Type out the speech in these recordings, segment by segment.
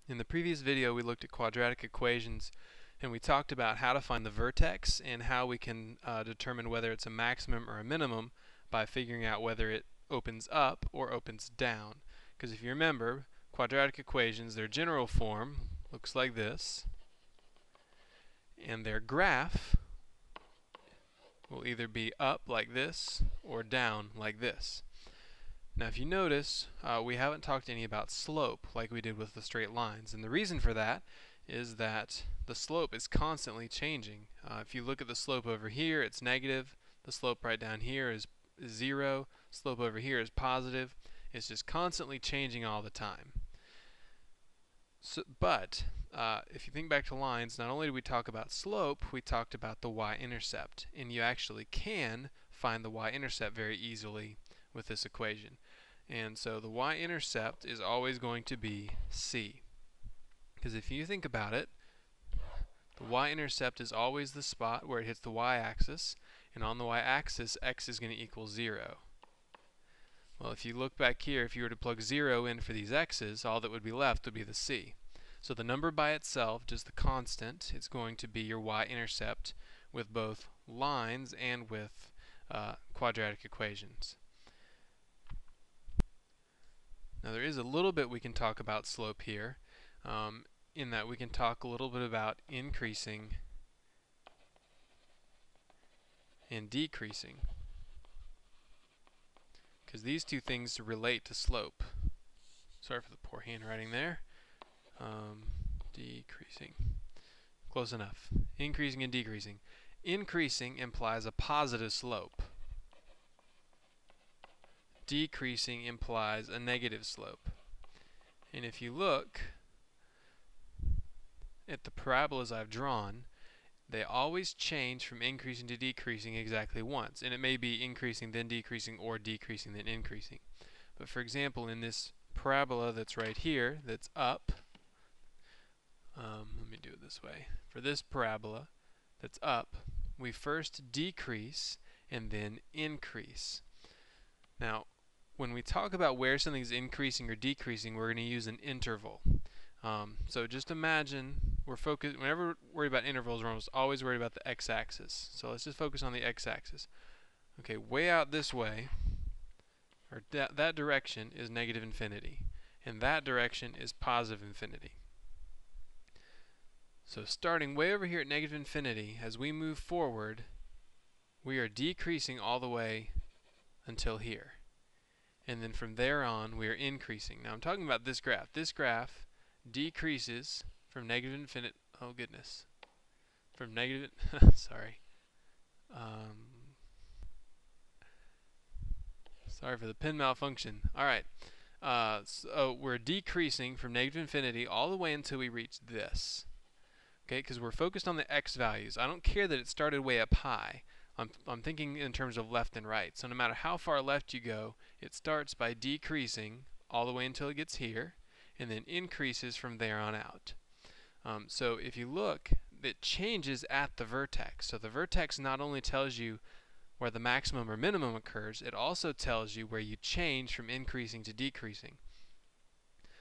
In the previous video we looked at quadratic equations and we talked about how to find the vertex and how we can determine whether it's a maximum or a minimum by figuring out whether it opens up or opens down. Because if you remember, quadratic equations, their general form looks like this, and their graph will either be up like this or down like this. Now if you notice, we haven't talked any about slope like we did with the straight lines, and the reason for that is that the slope is constantly changing. If you look at the slope over here, it's negative. The slope right down here is 0. Slope over here is positive. It's just constantly changing all the time. But if you think back to lines, not only did we talk about slope, we talked about the y-intercept, and you actually can find the y-intercept very easily with this equation. And so the y-intercept is always going to be c. Because if you think about it, the y-intercept is always the spot where it hits the y-axis, and on the y-axis x is going to equal 0. Well, if you look back here, if you were to plug 0 in for these x's, all that would be left would be the c. So the number by itself, just the constant, it's going to be your y-intercept with both lines and with quadratic equations. Now there is a little bit we can talk about slope here, in that we can talk a little bit about increasing and decreasing, because these two things relate to slope. Sorry for the poor handwriting there. Decreasing. Close enough. Increasing and decreasing. Increasing implies a positive slope. Decreasing implies a negative slope. And if you look at the parabolas I've drawn, they always change from increasing to decreasing exactly once. And it may be increasing then decreasing or decreasing then increasing. But for example, in this parabola that's right here, that's up, let me do it this way. For this parabola that's up, we first decrease and then increase. Now, when we talk about where something's increasing or decreasing, we're going to use an interval. So just imagine whenever we're worried about intervals, we're almost always worried about the x-axis. So let's just focus on the x-axis. Okay, way out this way, or that direction is negative infinity, and that direction is positive infinity. So starting way over here at negative infinity, as we move forward, we are decreasing all the way until here. And then from there on, we are increasing. Now I'm talking about this graph. This graph decreases from negative infinity. Oh goodness. From negative, sorry. Sorry for the pen malfunction. Alright. So we're decreasing from negative infinity all the way until we reach this. Okay, because we're focused on the x values. I don't care that it started way up high. I'm thinking in terms of left and right. So no matter how far left you go, it starts by decreasing all the way until it gets here, and then increases from there on out. So if you look, it changes at the vertex. So the vertex not only tells you where the maximum or minimum occurs, it also tells you where you change from increasing to decreasing.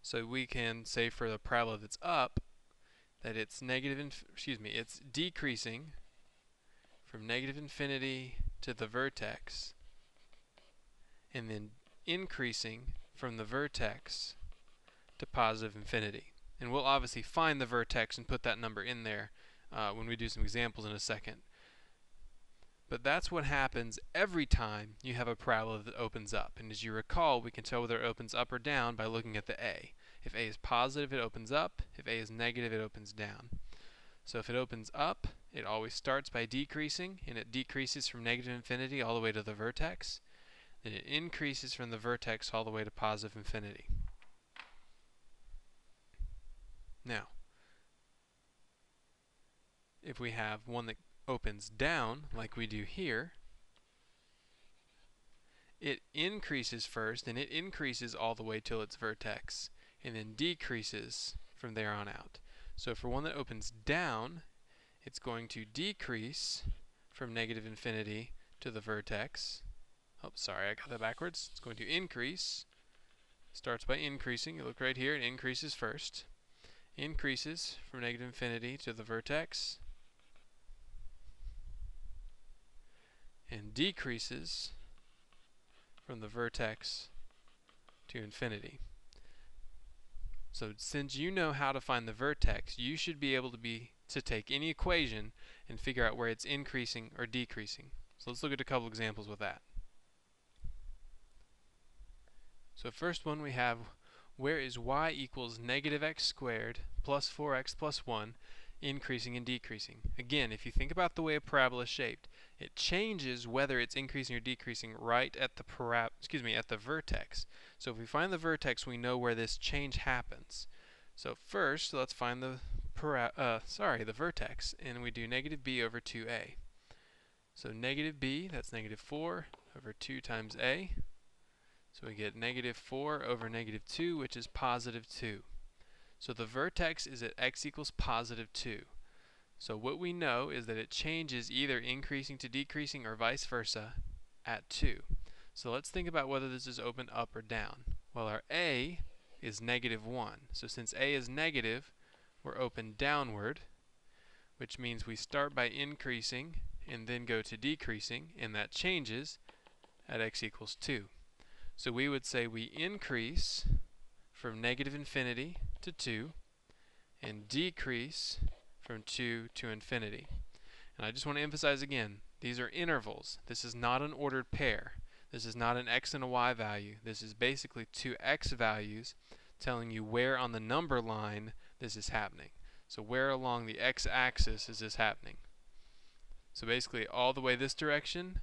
So we can say for the parabola that's up, that it's it's decreasing from negative infinity to the vertex, and then increasing from the vertex to positive infinity. And we'll obviously find the vertex and put that number in there when we do some examples in a second. But that's what happens every time you have a parabola that opens up. And as you recall, we can tell whether it opens up or down by looking at the a. If a is positive, it opens up. If a is negative, it opens down. So if it opens up, it always starts by decreasing, and it decreases from negative infinity all the way to the vertex. Then it increases from the vertex all the way to positive infinity. Now, if we have one that opens down, like we do here, it increases first, and it increases all the way till its vertex, and then decreases from there on out. So for one that opens down, it's going to decrease from negative infinity to the vertex. Oh, sorry, I got that backwards. It's going to increase. Starts by increasing. You look right here, it increases first. increases from negative infinity to the vertex and decreases from the vertex to infinity. So since you know how to find the vertex, you should be able to take any equation and figure out where it's increasing or decreasing. So let's look at a couple examples with that. So first one we have, where is y equals negative x squared plus 4x plus 1 increasing and decreasing? Again, if you think about the way a parabola is shaped, it changes whether it's increasing or decreasing right at the vertex. So if we find the vertex, we know where this change happens. So first, let's find the vertex, and we do negative b over 2a. So negative b, that's negative 4 over 2 times a. So we get negative 4 over negative 2, which is positive 2. So the vertex is at x equals positive 2. So what we know is that it changes either increasing to decreasing or vice versa at 2. So let's think about whether this is open up or down. Well, our a is negative 1. So since a is negative, we're open downward, which means we start by increasing and then go to decreasing, and that changes at x equals 2. So we would say we increase from negative infinity to 2 and decrease from 2 to infinity. And I just want to emphasize again, these are intervals. This is not an ordered pair. This is not an x and a y value. This is basically two x values telling you where on the number line this is happening. So where along the x-axis is this happening? So basically all the way this direction,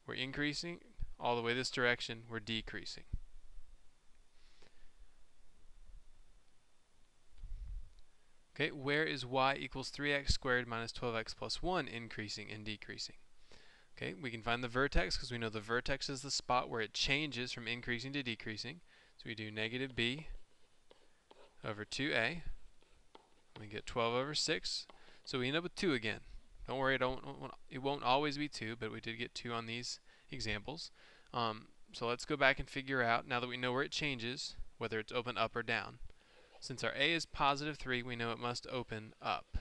we're increasing. All the way this direction, we're decreasing. Okay, where is y equals 3x squared minus 12x plus 1 increasing and decreasing? Okay, we can find the vertex because we know the vertex is the spot where it changes from increasing to decreasing. So we do negative b over 2a. We get 12 over 6. So we end up with 2 again. Don't worry, it won't always be 2, but we did get 2 on these examples. So let's go back and figure out, now that we know where it changes, whether it's open up or down. Since our a is positive 3, we know it must open up.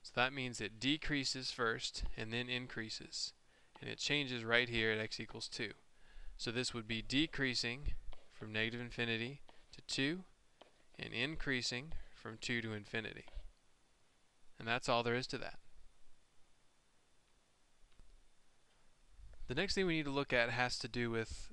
So that means it decreases first and then increases. And it changes right here at x equals 2. So this would be decreasing from negative infinity to 2 and increasing from 2 to infinity. And that's all there is to that. The next thing we need to look at has to do with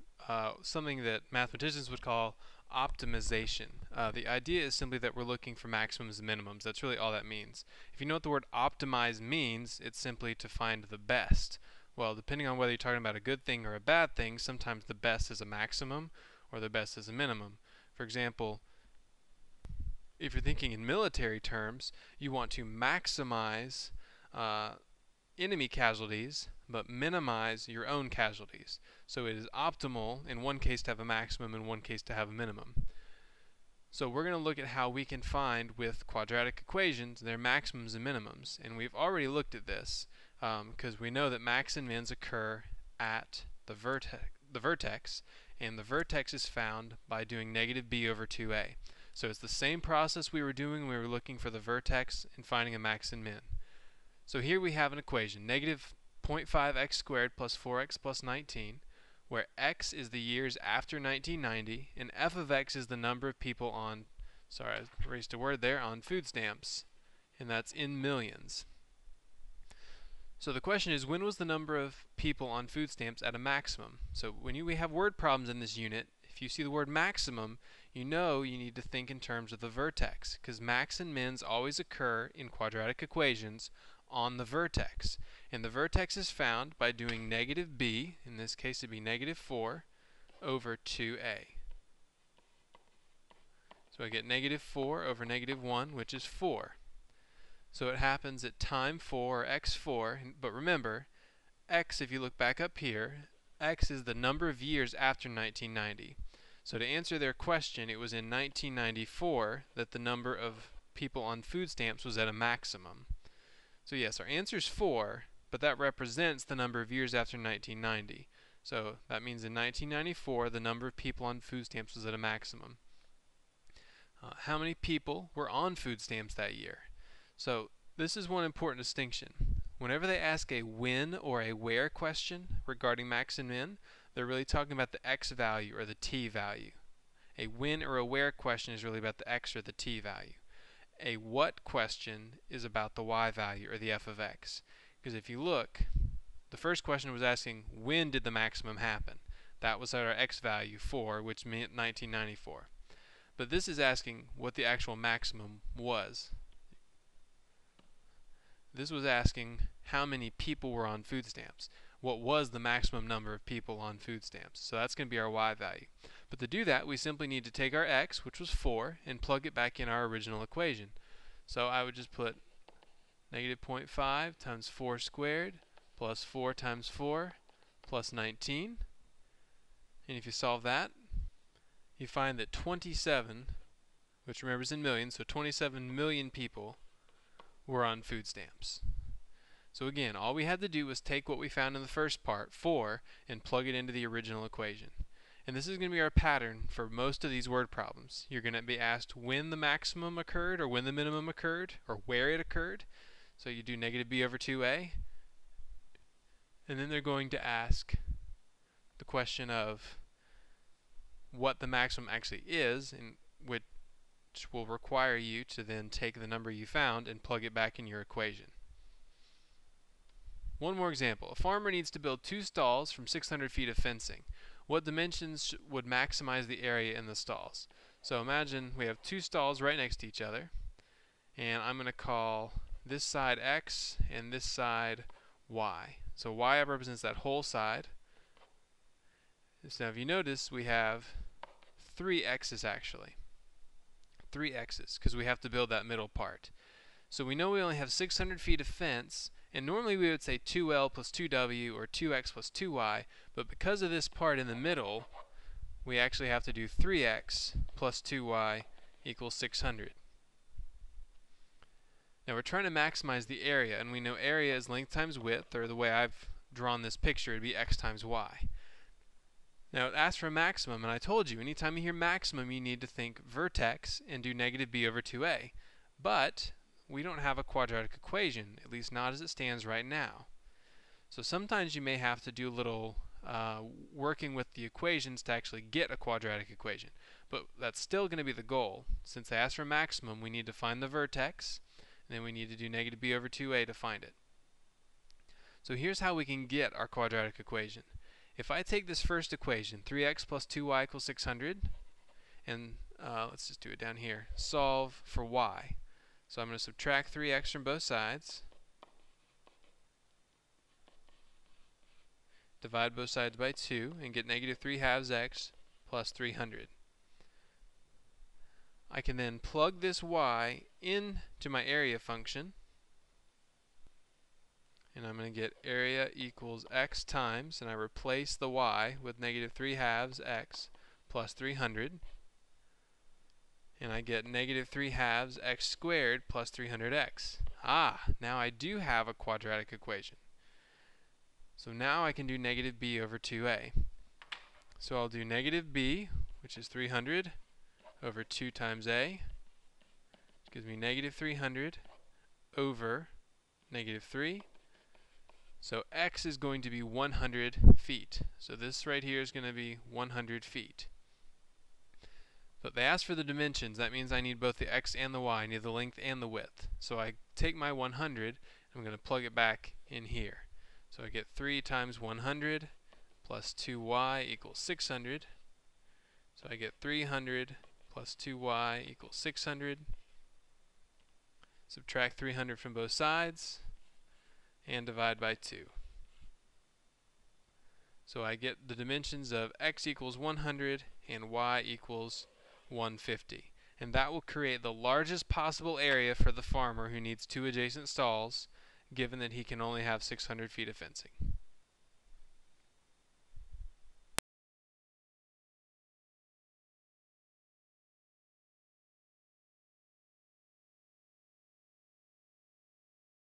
something that mathematicians would call optimization. The idea is simply that we're looking for maximums and minimums. That's really all that means. If you know what the word optimize means, it's simply to find the best. Well, depending on whether you're talking about a good thing or a bad thing, sometimes the best is a maximum or the best is a minimum. For example, if you're thinking in military terms, you want to maximize enemy casualties but minimize your own casualties. So it is optimal in one case to have a maximum, in one case to have a minimum. So we're going to look at how we can find with quadratic equations their maximums and minimums. And we've already looked at this because we know that max and mins occur at the vertex, and the vertex is found by doing negative b over 2a. So it's the same process we were doing when we were looking for the vertex and finding a max and min. So here we have an equation, negative 0.5x squared plus 4x plus 19, where x is the years after 1990, and f of x is the number of people on, sorry, I erased a word there, on food stamps, and that's in millions. So the question is, when was the number of people on food stamps at a maximum? So when we have word problems in this unit, if you see the word maximum, you know you need to think in terms of the vertex, because max and mins always occur in quadratic equations on the vertex. And the vertex is found by doing negative b, in this case it would be negative 4, over 2a. So I get negative 4 over negative 1, which is 4. So it happens at time 4, or x4, but remember, x, if you look back up here, x is the number of years after 1990. So to answer their question, it was in 1994 that the number of people on food stamps was at a maximum. So yes, our answer is 4, but that represents the number of years after 1990. So that means in 1994, the number of people on food stamps was at a maximum. how many people were on food stamps that year. So this is one important distinction. Whenever they ask a when or a where question regarding max and min, they're really talking about the x value or the t value. A when or a where question is really about the x or the t value. A what question is about the y value or the f of x. Because if you look, the first question was asking when did the maximum happen. That was our x value 4, which meant 1994. But this is asking what the actual maximum was. This was asking how many people were on food stamps. What was the maximum number of people on food stamps? So that's going to be our y value. But to do that, we simply need to take our x, which was 4, and plug it back in our original equation. So I would just put negative 0.5 times 4 squared plus 4 times 4 plus 19. And if you solve that, you find that 27, which remember is in millions, so 27 million people were on food stamps. So again, all we had to do was take what we found in the first part, 4, and plug it into the original equation. And this is going to be our pattern for most of these word problems. You're going to be asked when the maximum occurred, or when the minimum occurred, or where it occurred. So you do negative b over 2a. And then they're going to ask the question of what the maximum actually is, and which will require you to then take the number you found and plug it back in your equation. One more example. A farmer needs to build 2 stalls from 600 feet of fencing. What dimensions would maximize the area in the stalls? So imagine we have 2 stalls right next to each other, and I'm going to call this side x and this side y. So y represents that whole side. So if you notice, we have 3 x's actually. 3 x's, because we have to build that middle part. So we know we only have 600 feet of fence, and normally we would say 2L plus 2W or 2x plus 2y, but because of this part in the middle, we actually have to do 3x plus 2y equals 600. Now we're trying to maximize the area, and we know area is length times width, or the way I've drawn this picture, it'd be x times y. Now it asks for a maximum, and I told you, anytime you hear maximum, you need to think vertex and do negative b over 2a. But we don't have a quadratic equation, at least not as it stands right now. So sometimes you may have to do a little working with the equations to actually get a quadratic equation. But that's still going to be the goal. Since they asked for maximum, we need to find the vertex, and then we need to do negative b over 2a to find it. So here's how we can get our quadratic equation. If I take this first equation, 3x plus 2y equals 600, and let's just do it down here, solve for y. So I'm going to subtract 3x from both sides, divide both sides by 2, and get negative 3 halves x plus 300. I can then plug this y into my area function, and I'm going to get area equals x times, and I replace the y with negative 3 halves x plus 300. And I get negative 3 halves x squared plus 300x. Now I do have a quadratic equation. So now I can do negative b over 2a. So I'll do negative b, which is 300, over 2 times a, which gives me negative 300 over negative 3. So x is going to be 100 feet. So this right here is going to be 100 feet. But they asked for the dimensions. That means I need both the x and the y. I need the length and the width. So I take my 100, I'm going to plug it back in here. So I get 3 times 100 plus 2y equals 600. So I get 300 plus 2y equals 600. Subtract 300 from both sides, and divide by 2. So I get the dimensions of x equals 100 and y equals 150. And that will create the largest possible area for the farmer who needs 2 adjacent stalls, given that he can only have 600 feet of fencing.